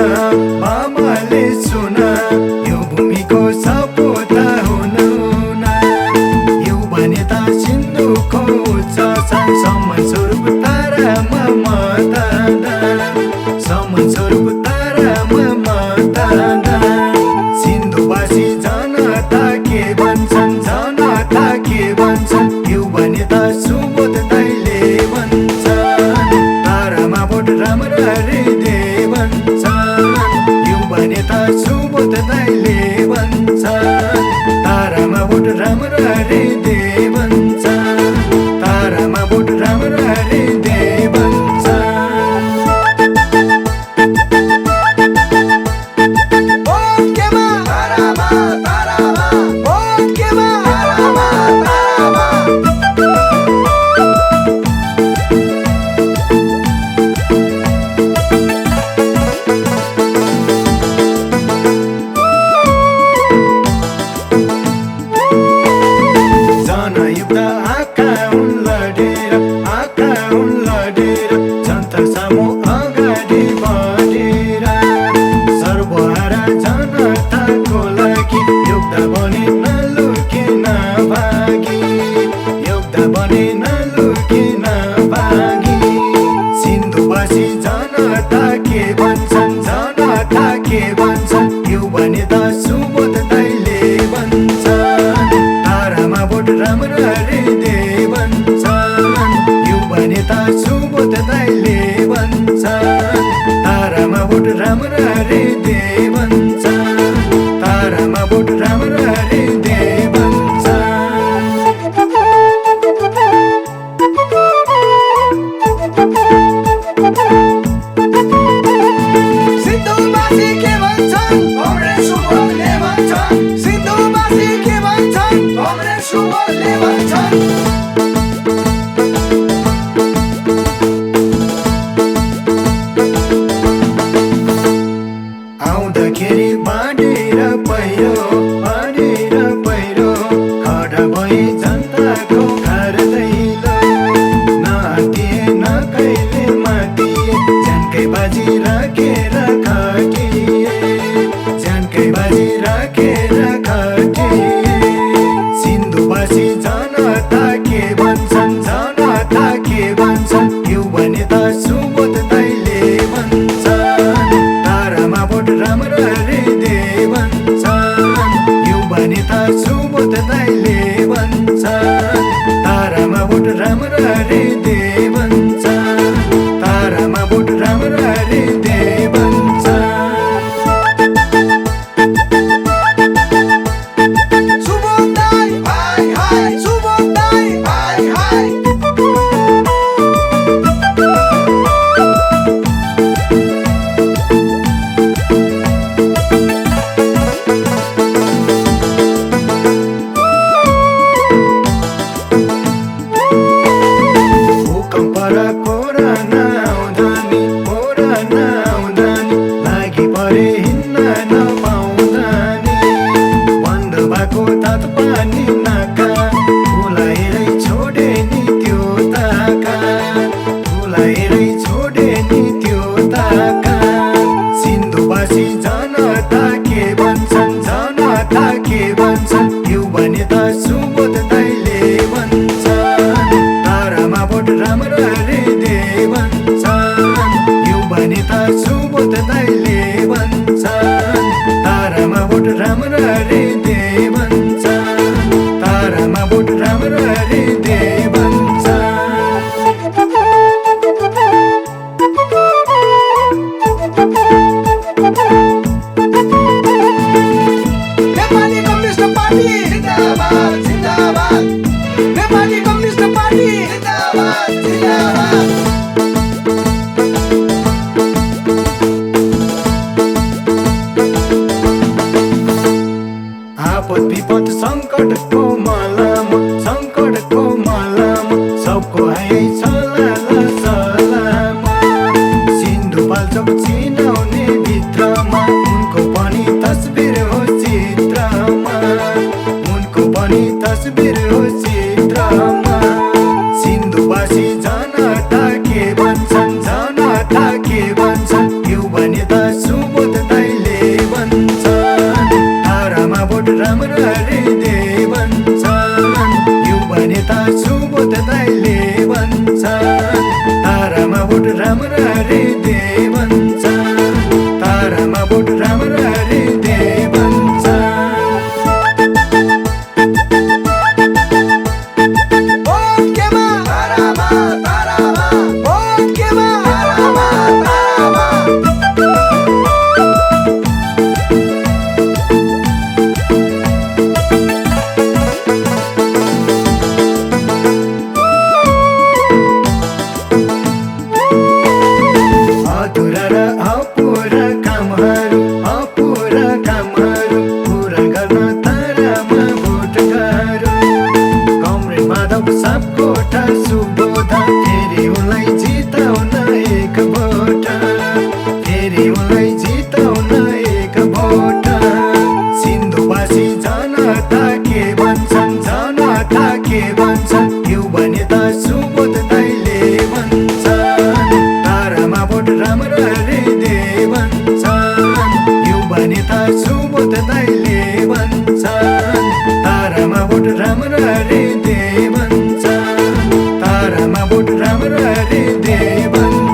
मामाले सुन यो भूमिको सपुता हुनु न यो भने त सिन्धुको उच्च सम्मान स्वरूप तारामा मतदान सम्मान स्वरूप तारामा मतदान सिन्धुवासी जनता के भन्छन् जनता के भन्छन् यो भने त सुबोध दाइले भन्छन् तारामा भोट राम्ररी दे भन्छन् यो भने त सुबोध दाइले भन्छन् तारामा भोट राम्ररी दे भन्छन् तारामा भोट राम्ररी दे भन्छन् तारामा भोट राम्ररी दे भन्छन् तारामा भोट राम्ररी दे भन्छन् सिन्धुवासी के भन्छन् कमरेड सुबोधले भन्छन् सिन्धुवासी के भन्छन् कमरेड सुबोधले भन्छन् आउँदाखेरि बाँडेर पहिरो खडा भई जनताको घर दैलो नहटिए न कहिले मातिए ज्यानकै बाजी राखेर खटिए ज्यानकै बाजी राखेर खटिए सिन्धुवासी जनता के भन्छन् जनता के भन्छन् यो भने त सुबोध दाइले भन्छन् तारामा भोट राम्ररी दे भन्छन् यो भने त सुबोध दाइले भन्छन् तारामा भोट राम्ररी दे भन्छन् तारामा भोट राम्ररी दे भन्छन् सुबोध दाइ हाय हाय सुबोध दाइ हाय हाय तारामा भोट राम्ररी दे भन्छन् तारामा भोट राम्ररी दे भन्छन् नेपाली कम्युनिस्ट पार्टी जिन्दाबाद जिन्दाबाद नेपाली कम्युनिस्ट पार्टी जिन्दाबाद जिन्दाबाद आपद विपद सङ्कटको मलम सबको आइ सलाला सलाम सिन्धुपाल्चोक चिनाउने भित्रमा उनको पनि तस्बिर हो चित्रमा उनको पनि तस्बिर हो चित्रमा सिन्धुवासी जनता के भन्छन् यो भने त शुभ फेरि उनलाई जिताउन एक भोट। सिन्धुवासी जनता के भन्छन्, जनता के भन्छन्, युवा नेता सुबोध दाइले भन्छन्, तारामा भोट राम्ररी दे भन्छन्, युवा नेता सुबोध दाइले भन्छन्, तारामा भोट राम्ररी दे भन्छन्, तारामा भोट राम्ररी दे भन्छन्।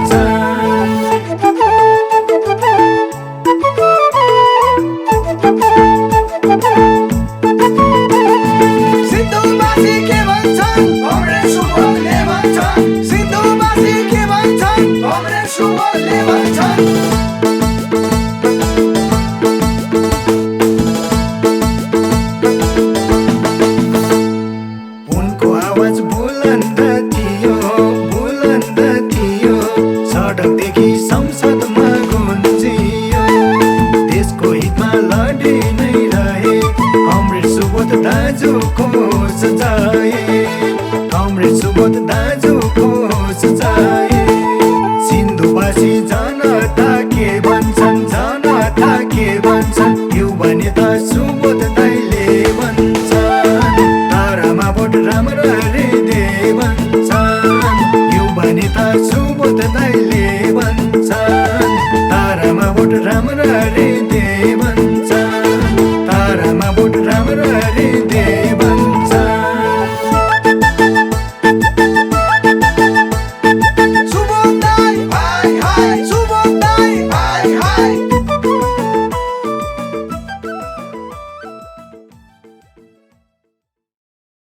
सिन्धुवासी के भन्छन्, कमरेड सुबोधले भन्छन्, सिन्धुवासी के भन्छन्, कमरेड सुबोधले भन्छन्। उनको आवाज बुलन्द थियो, बुलन्द थियो, सडकदेखि संसदमा गुन्जियो, देशको हितमा लडी नै रहे कमरेड सुबोध दाजुको सजाय, कमरेड सुबोध दाजुको सजाय। सिन्धुवासी जनता के भन्छन्, जनता के भन्छन्, युवा नेता सुबोध दाइले भन्छन्, तारामा भोट राम्ररी दे भन्छन्, युवा नेता सुबोध दाइले भन्छन्, तारामा भोट राम्ररी दे भन्छन्, तारामा भोट राम्ररी